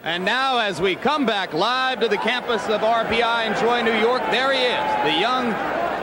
And now as we come back live to the campus of RPI in Troy, New York, there he is, the young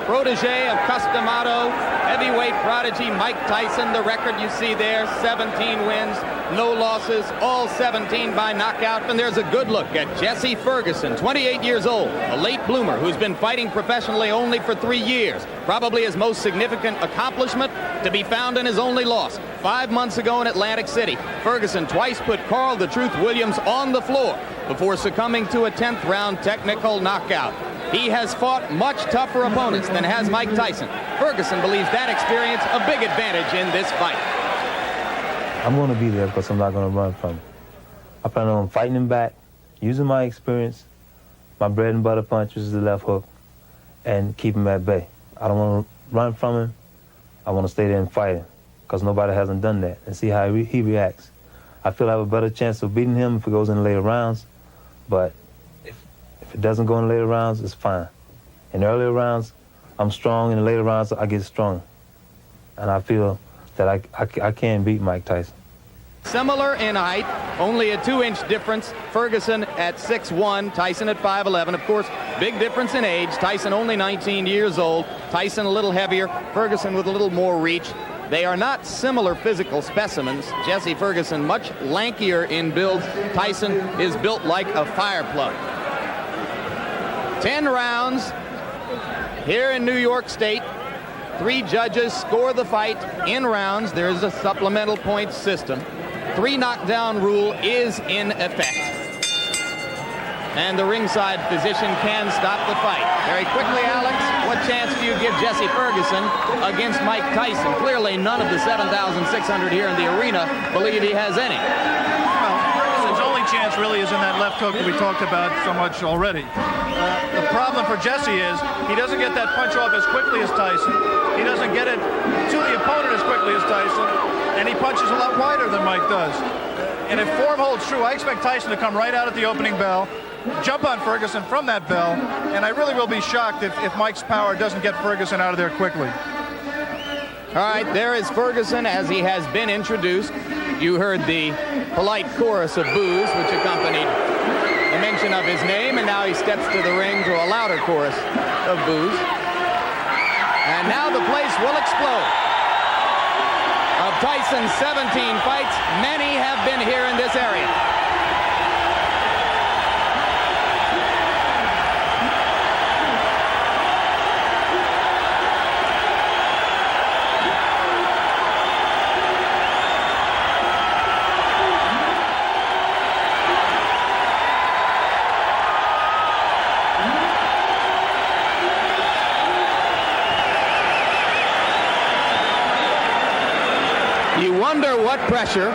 protege of Customado, heavyweight prodigy Mike Tyson. The record you see there, 17 wins, no losses, all 17 by knockout. And there's a good look at Jesse Ferguson, 28 years old, a late bloomer who's been fighting professionally only for 3 years. Probably his most significant accomplishment to be found in his only loss 5 months ago in Atlantic City. Ferguson twice put Carl the Truth Williams on the floor before succumbing to a 10th round technical knockout. He has fought much tougher opponents than has Mike Tyson. Ferguson believes that experience a big advantage in this fight. I'm going to be there because I'm not going to run from him. I plan on fighting him back, using my experience, my bread and butter punch, which is the left hook, and keep him at bay. I don't want to run from him. I want to stay there and fight him because nobody hasn't done that, and see how he reacts. I feel I have a better chance of beating him if it goes in the later rounds, but if it doesn't go in the later rounds, it's fine. In the earlier rounds, I'm strong. In the later rounds, I get strong. And I feel that I can beat Mike Tyson. Similar in height, only a 2-inch difference. Ferguson at 6'1", Tyson at 5'11". Of course, big difference in age. Tyson only 19 years old. Tyson a little heavier. Ferguson with a little more reach. They are not similar physical specimens. Jesse Ferguson much lankier in build. Tyson is built like a fire plug. 10 rounds here in New York State. 3 judges score the fight in rounds. There is a supplemental points system. 3 knockdown rule is in effect. And the ringside physician can stop the fight. Very quickly, Alex, what chance do you give Jesse Ferguson against Mike Tyson? Clearly, none of the 7,600 here in the arena believe he has any. Chance really is in that left hook that we talked about so much already. The problem for Jesse is he doesn't get that punch off as quickly as Tyson. He doesn't get it to the opponent as quickly as Tyson, and he punches a lot wider than Mike does. And if form holds true, I expect Tyson to come right out at the opening bell, jump on Ferguson from that bell, and I really will be shocked if Mike's power doesn't get Ferguson out of there quickly. All right, there is Ferguson as he has been introduced. You heard the polite chorus of boos, which accompanied the mention of his name, and now he steps to the ring to a louder chorus of boos. And now the place will explode. Of Tyson's 17 fights, many have been here in this area. You wonder what pressure,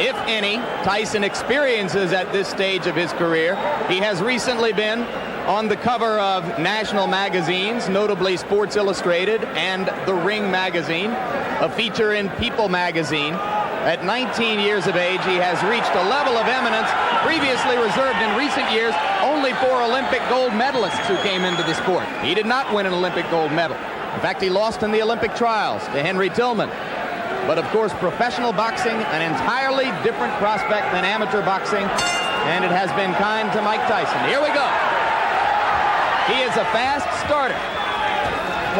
if any, Tyson experiences at this stage of his career. He has recently been on the cover of national magazines, notably Sports Illustrated and The Ring magazine, a feature in People magazine. At 19 years of age, he has reached a level of eminence previously reserved in recent years only for Olympic gold medalists who came into the sport. He did not win an Olympic gold medal. In fact, he lost in the Olympic trials to Henry Tillman. But of course, professional boxing, an entirely different prospect than amateur boxing, and it has been kind to Mike Tyson. Here we go. He is a fast starter.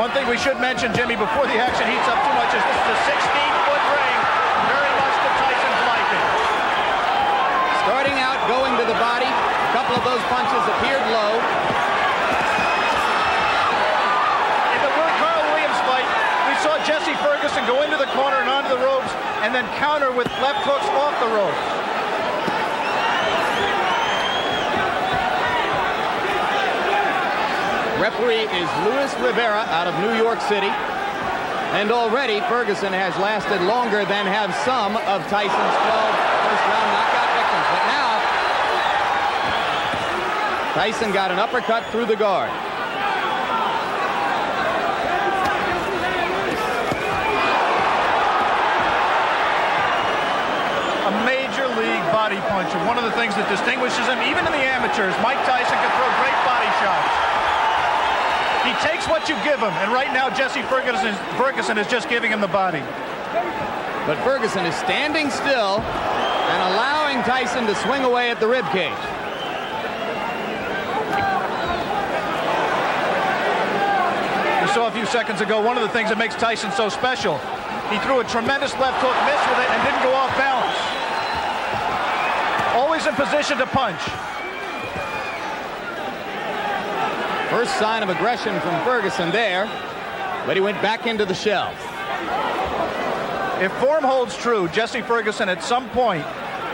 One thing we should mention, Jimmy, before the action heats up too much, is this is a 16-foot ring, very much to Tyson's liking. Starting out, going to the body. A couple of those punches appeared low. In the Carl Williams fight, we saw Jesse Ferguson go into the corner and onto the ropes and then counter with left hooks off the ropes. Referee is Luis Rivera out of New York City. And already Ferguson has lasted longer than have some of Tyson's 12 first-round knockout victims. But now, Tyson got an uppercut through the guard. Body puncher. One of the things that distinguishes him, even in the amateurs, Mike Tyson can throw great body shots. He takes what you give him, and right now Jesse Ferguson is just giving him the body. But Ferguson is standing still and allowing Tyson to swing away at the rib cage. We saw a few seconds ago one of the things that makes Tyson so special. He threw a tremendous left hook, missed with it, and didn't go off balance. Always in position to punch. First sign of aggression from Ferguson there, but he went back into the shell. If form holds true, Jesse Ferguson at some point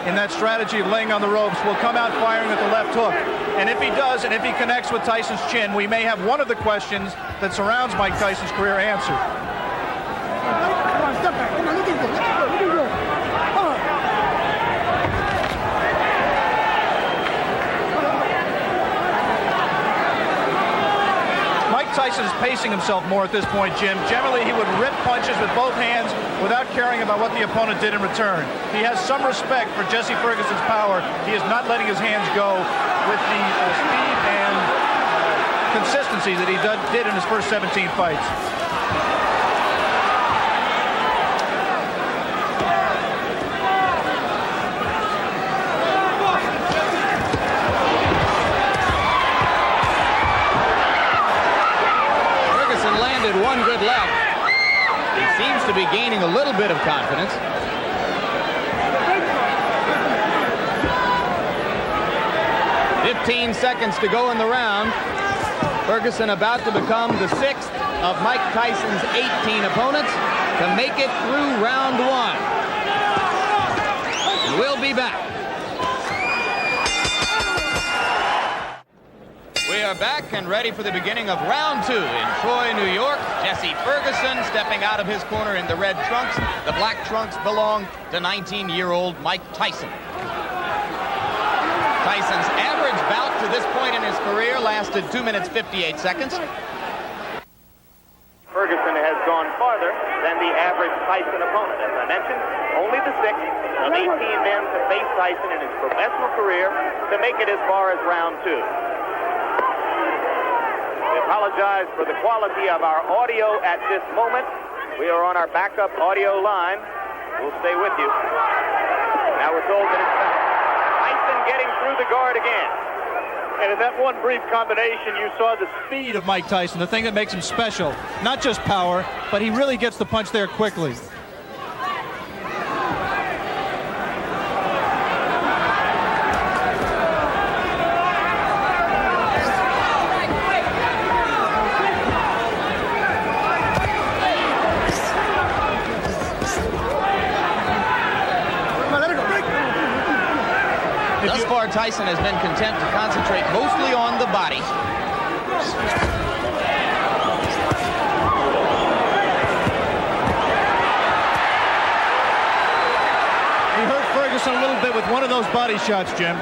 in that strategy of laying on the ropes will come out firing at the left hook. And if he does, and if he connects with Tyson's chin, we may have one of the questions that surrounds Mike Tyson's career answered. Step back. Come on, look at this. Look at this. Mike Tyson is pacing himself more at this point, Jim. Generally, he would rip punches with both hands without caring about what the opponent did in return. He has some respect for Jesse Ferguson's power. He is not letting his hands go with the speed and consistency that he did in his first 17 fights. One good left. He seems to be gaining a little bit of confidence. "15 seconds to go in the round. Ferguson about to become the 6th of Mike Tyson's 18 opponents to make it through round 1. We'll be back. We are back and ready for the beginning of round 2 in Troy, New York. Jesse Ferguson stepping out of his corner in the red trunks. The black trunks belong to 19-year-old Mike Tyson. Tyson's average bout to this point in his career lasted 2 minutes 58 seconds. Ferguson has gone farther than the average Tyson opponent. As I mentioned, only the 6th of 18 men to face Tyson in his professional career to make it as far as round 2. We apologize for the quality of our audio at this moment. We are on our backup audio line. We'll stay with you. Now we're told that it's Tyson getting through the guard again. And in that one brief combination, you saw the speed of Mike Tyson, the thing that makes him special. Not just power, but he really gets the punch there quickly. Thus far, Tyson has been content to concentrate mostly on the body. He hurt Ferguson a little bit with one of those body shots, Jim.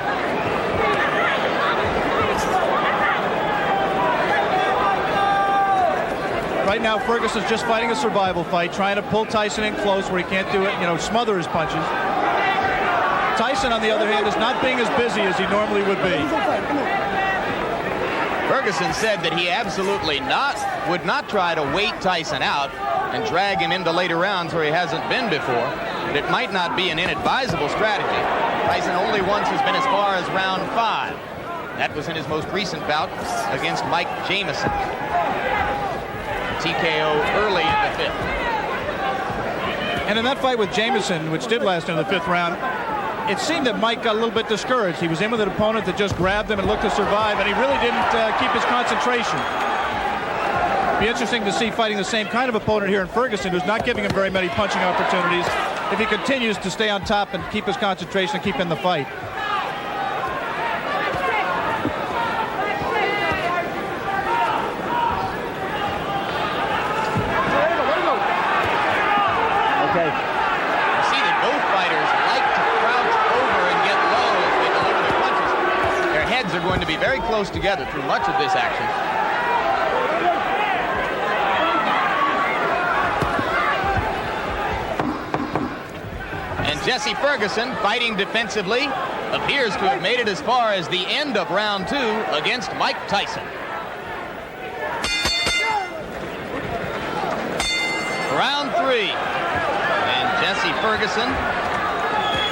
Right now, Ferguson's just fighting a survival fight, trying to pull Tyson in close where he can't do it, smother his punches. Tyson, on the other hand, is not being as busy as he normally would be. Ferguson said that he absolutely would not try to wait Tyson out and drag him into later rounds where he hasn't been before. But it might not be an inadvisable strategy. Tyson only once has been as far as round 5. That was in his most recent bout against Mike Jamison. TKO early in the 5th. And in that fight with Jamison, which did last into the 5th round, it seemed that Mike got a little bit discouraged. He was in with an opponent that just grabbed him and looked to survive, and he really didn't keep his concentration. Be interesting to see fighting the same kind of opponent here in Ferguson, who's not giving him very many punching opportunities, if he continues to stay on top and keep his concentration and keep in the fight. Okay. You see that both fighters like to crouch over and get low as they deliver their punches. Their heads are going to be very close together through much of this action. And Jesse Ferguson, fighting defensively, appears to have made it as far as the end of round 2 against Mike Tyson. Round 3. And Jesse Ferguson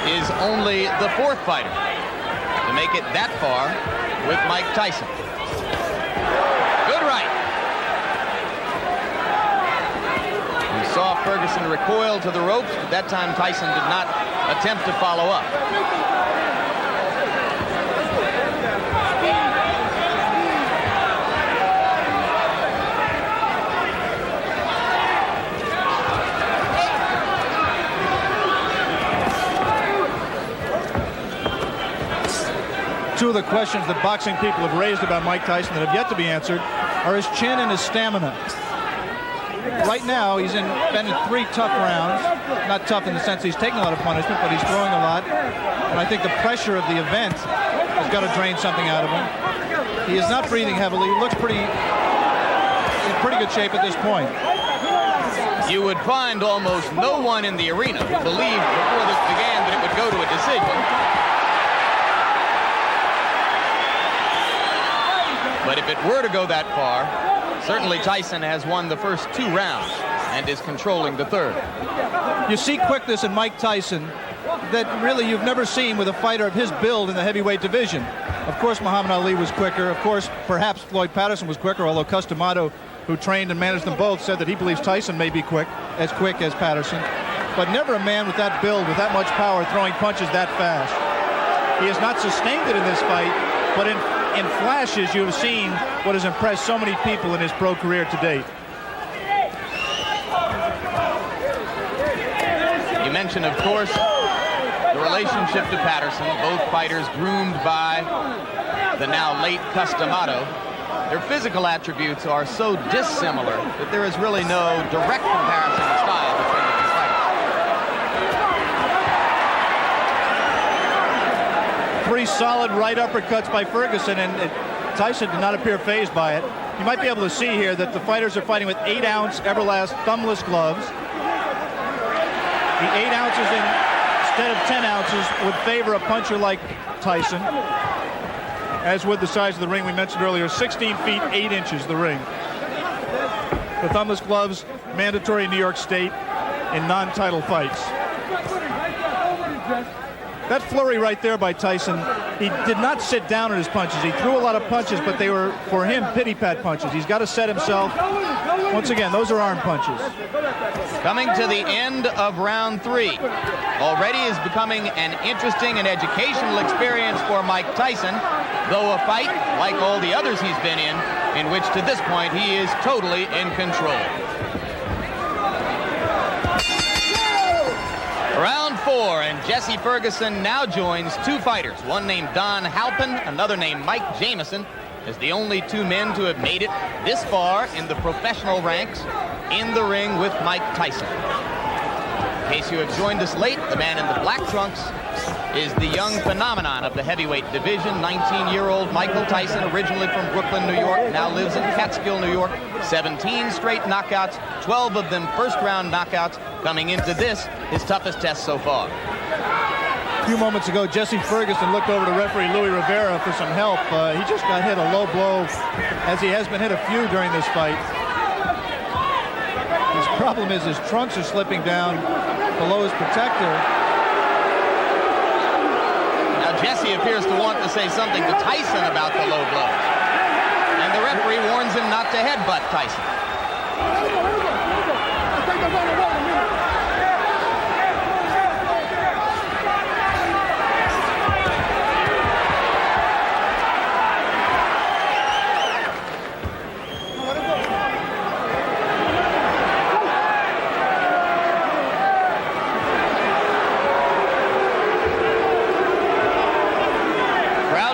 is only the fourth fighter to make it that far with Mike Tyson. Good right. We saw Ferguson recoil to the ropes, but that time Tyson did not attempt to follow up. Two of the questions that boxing people have raised about Mike Tyson that have yet to be answered are his chin and his stamina. Right now, he's been in 3 tough rounds. Not tough in the sense he's taking a lot of punishment, but he's throwing a lot. And I think the pressure of the event has got to drain something out of him. He is not breathing heavily. He looks in pretty good shape at this point. You would find almost no one in the arena who believed before this began that it would go to a decision. But if it were to go that far, certainly Tyson has won the first 2 rounds and is controlling the third. You see quickness in Mike Tyson that really you've never seen with a fighter of his build in the heavyweight division. Of course, Muhammad Ali was quicker. Of course, perhaps Floyd Patterson was quicker, although Customato, who trained and managed them both, said that he believes Tyson may be quick as Patterson. But never a man with that build, with that much power, throwing punches that fast. He has not sustained it in this fight, but in flashes, you have seen what has impressed so many people in his pro career to date. You mentioned, of course, the relationship to Patterson. Both fighters groomed by the now late Customato. Their physical attributes are so dissimilar that there is really no direct comparison in style between the two fighters. 3 solid right uppercuts by Ferguson, and Tyson did not appear fazed by it. You might be able to see here that the fighters are fighting with 8-ounce Everlast thumbless gloves. The 8 ounces instead of 10 ounces would favor a puncher like Tyson, as would the size of the ring we mentioned earlier, 16 feet 8 inches the ring. The thumbless gloves mandatory in New York State in non-title fights. That flurry right there by Tyson, he did not sit down on his punches. He threw a lot of punches, but they were, for him, pity-pat punches. He's got to set himself. Once again, those are arm punches. Coming to the end of round 3. Already is becoming an interesting and educational experience for Mike Tyson, though a fight, like all the others he's been in which to this point he is totally in control. Round 4, and Jesse Ferguson now joins 2 fighters, one named Don Halpin, another named Mike Jamison, as the only 2 men to have made it this far in the professional ranks in the ring with Mike Tyson. In case you have joined us late, the man in the black trunks is the young phenomenon of the heavyweight division, 19-year-old Michael Tyson, originally from Brooklyn, New York, now lives in Catskill, New York. 17 straight knockouts, 12 of them first-round knockouts, coming into this, his toughest test so far. A few moments ago, Jesse Ferguson looked over to referee Louis Rivera for some help. He just got hit a low blow, as he has been hit a few during this fight. His problem is his trunks are slipping down below his protector. Now Jesse appears to want to say something to Tyson about the low blows. And the referee warns him not to headbutt Tyson.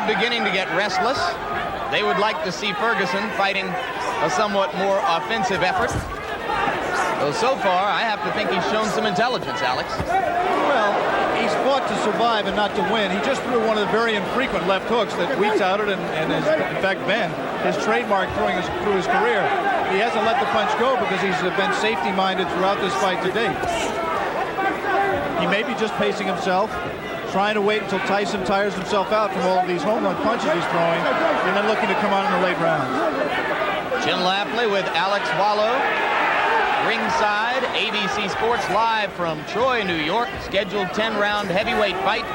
Beginning to get restless. They would like to see Ferguson fighting a somewhat more offensive effort. Though so far, I have to think he's shown some intelligence, Alex. Well, he's fought to survive and not to win. He just threw one of the very infrequent left hooks that we touted and has, in fact, been his trademark through his career. He hasn't let the punch go because he's been safety-minded throughout this fight to date. He may be just pacing himself, trying to wait until Tyson tires himself out from all of these home run punches he's throwing, and then looking to come on in the late rounds. Jim Lafley with Alex Wallow. ringside, ABC Sports live from Troy, New York. Scheduled 10-round heavyweight fight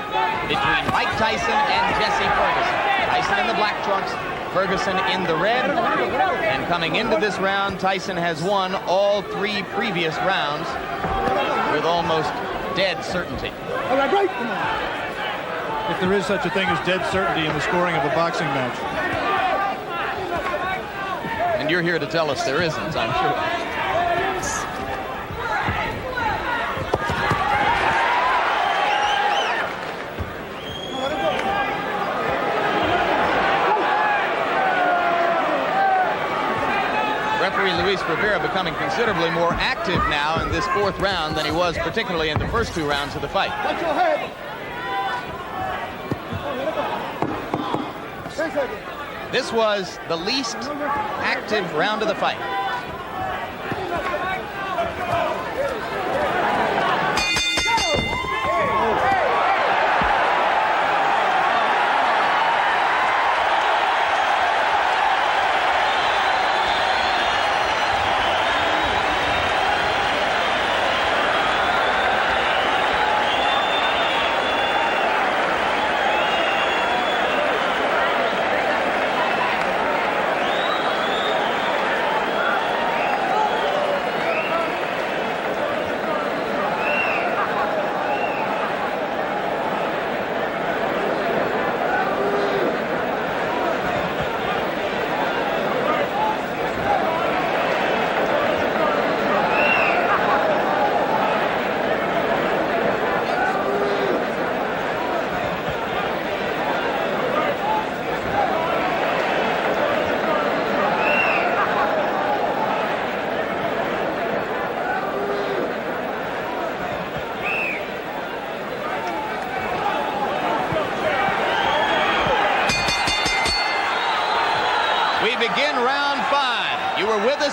between Mike Tyson and Jesse Ferguson. Tyson in the black trunks, Ferguson in the red. And coming into this round, Tyson has won all 3 previous rounds with almost dead certainty. All right, great. Come on. If there is such a thing as dead certainty in the scoring of a boxing match. And you're here to tell us there isn't, I'm sure. Referee Luis Rivera becoming considerably more active now in this 4th round than he was particularly in the first 2 rounds of the fight. Watch your head. 10 seconds. This was the least active round of the fight.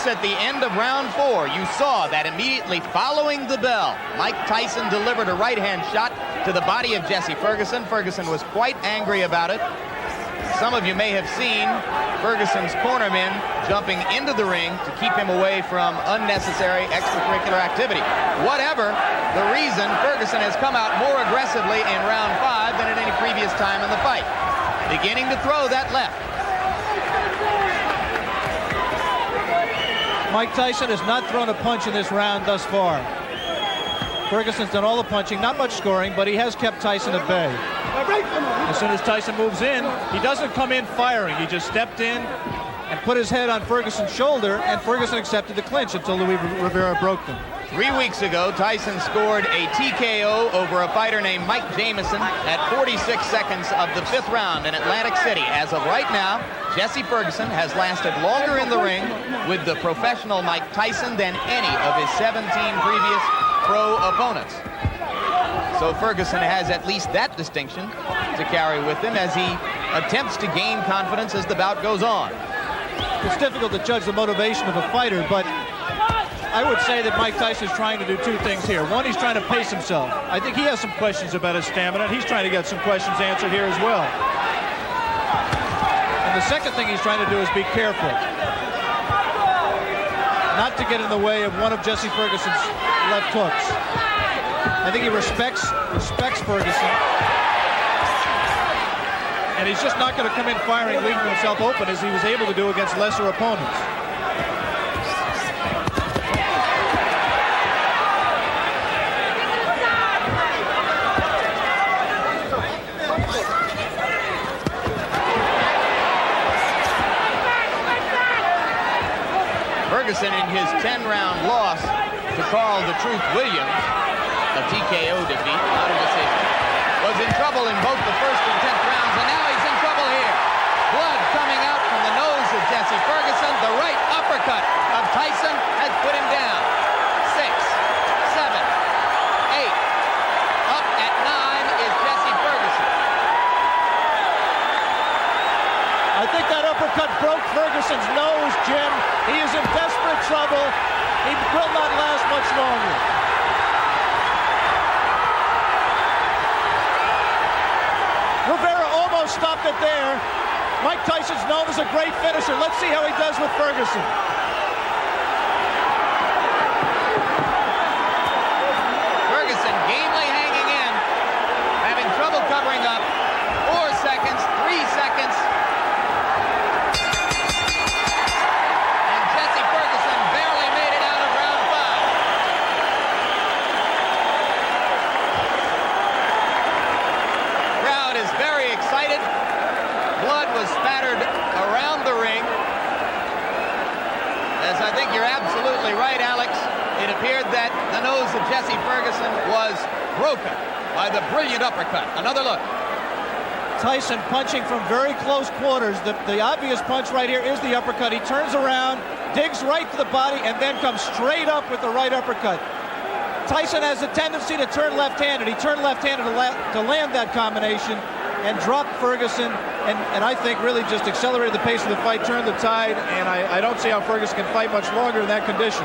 At the end of round 4, you saw that immediately following the bell, Mike Tyson delivered a right-hand shot to the body of Jesse Ferguson. Ferguson was quite angry about it. Some of you may have seen Ferguson's cornermen jumping into the ring to keep him away from unnecessary extracurricular activity. Whatever the reason, Ferguson has come out more aggressively in round 5 than at any previous time in the fight, beginning to throw that left. Mike Tyson has not thrown a punch in this round thus far. Ferguson's done all the punching, not much scoring, but he has kept Tyson at bay. As soon as Tyson moves in, he doesn't come in firing. He just stepped in and put his head on Ferguson's shoulder, and Ferguson accepted the clinch until Luis Rivera broke them. 3 weeks ago, Tyson scored a TKO over a fighter named Mike Jamison at 46 seconds of the 5th round in Atlantic City. As of right now, Jesse Ferguson has lasted longer in the ring with the professional Mike Tyson than any of his 17 previous pro opponents. So Ferguson has at least that distinction to carry with him as he attempts to gain confidence as the bout goes on. It's difficult to judge the motivation of a fighter, but I would say that Mike Tyson is trying to do 2 things here. One, he's trying to pace himself. I think he has some questions about his stamina. He's trying to get some questions answered here as well. And the second thing he's trying to do is be careful, not to get in the way of one of Jesse Ferguson's left hooks. I think he respects Ferguson, and he's just not going to come in firing, leaving himself open as he was able to do against lesser opponents. Ferguson, in his 10-round loss to Carl the Truth Williams, a TKO defeat, not a decision, was in trouble in both the 1st and 10th rounds, and now he's in trouble here. Blood coming out from the nose of Jesse Ferguson. The right uppercut of Tyson has put him down. 6, 7, 8. Up at 9 is Jesse Ferguson. I think that uppercut broke Ferguson's nose, Jim. He is in desperate trouble. He will not last much longer. Rivera almost stopped it there. Mike Tyson's known as a great finisher. Let's see how he does with Ferguson. excited. Blood was spattered around the ring. As I think you're absolutely right, Alex. It appeared that the nose of Jesse Ferguson was broken by the brilliant uppercut. Another look. Tyson punching from very close quarters. The obvious punch right here is the uppercut. He turns around, digs right to the body, and then comes straight up with the right uppercut. Tyson has a tendency to turn left-handed. He turned left-handed to land that combination and dropped Ferguson, and I think really just accelerated the pace of the fight, turned the tide, and I don't see how Ferguson can fight much longer in that condition.